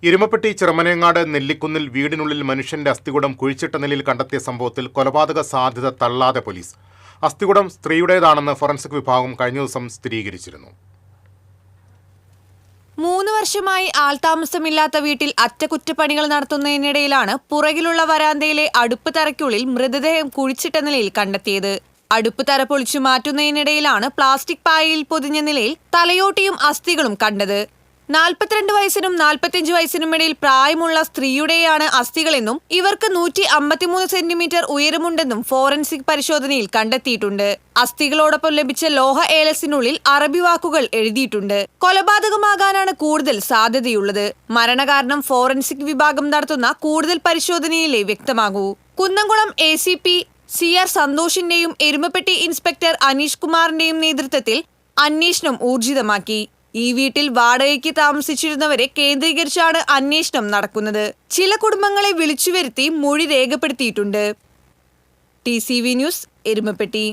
ഇരുമപ്പെട്ടി ചിറമനേങ്ങാട് നെല്ലിക്കുന്നിൽ വീടിനുള്ളിൽ മനുഷ്യന്റെ അസ്ഥികുടം കുഴിച്ചിട്ട നിലയിൽ കണ്ടെത്തിയ സംഭവത്തിൽ കൊലപാതക സാധ്യത തള്ളാതെ പോലീസ്. അസ്ഥികുടം സ്ത്രീയുടേതാണെന്ന് ഫോറൻസിക് വിഭാഗം കഴിഞ്ഞ ദിവസം സ്ഥിരീകരിച്ചിരുന്നു. 3 വർഷമായി ആൾതാമസമില്ലാത്ത വീട്ടിൽ അറ്റകുറ്റപ്പണികൾ നടത്തുന്നതിനിടയിലാണ് പുറകിലുള്ള വരാന്തയിലെ അടുപ്പ് തറയ്ക്കുള്ളിൽ മൃതദേഹം കുഴിച്ചിട്ട നിലയിൽ കണ്ടെത്തിയത്. അടുപ്പ് തറ പൊളിച്ചു മാറ്റുന്നതിനിടയിലാണ് പ്ലാസ്റ്റിക് പായയിൽ പൊതിഞ്ഞ നിലയിൽ തലയോട്ടിയും അസ്ഥികളും കണ്ടത്. 42 വയസ്സിനും 45 വയസ്സിനും ഇടയിൽ പ്രായമുള്ള സ്ത്രീയുടെയാണ് അസ്ഥികളെന്നും ഇവർക്ക് 153 സെന്റിമീറ്റർ ഉയരമുണ്ടെന്നും ഫോറൻസിക് പരിശോധനയിൽ കണ്ടെത്തിയിട്ടുണ്ട്. അസ്ഥികളോടൊപ്പം ലഭിച്ച ലോഹ ഏലസിനുള്ളിൽ അറബി വാക്കുകൾ എഴുതിയിട്ടുണ്ട്. കൊലപാതകമാകാനാണ് കൂടുതൽ സാധ്യതയുള്ളത്. മരണകാരണം ഫോറൻസിക് വിഭാഗം നടത്തുന്ന കൂടുതൽ പരിശോധനയിലേ വ്യക്തമാകൂ. കുന്നംകുളം ACP CR സന്തോഷിന്റെയും എരുമപ്പെട്ടി ഇൻസ്പെക്ടർ അനീഷ് കുമാറിന്റെയും നേതൃത്വത്തിൽ അന്വേഷണം ഊർജിതമാക്കി. ഈ വീട്ടിൽ വാടകയ്ക്ക് താമസിച്ചിരുന്നവരെ കേന്ദ്രീകരിച്ചാണ് അന്വേഷണം നടക്കുന്നത്. ചില കുടുംബങ്ങളെ വിളിച്ചുവരുത്തി മൊഴി രേഖപ്പെടുത്തിയിട്ടുണ്ട്. TCV news, Erumapetty.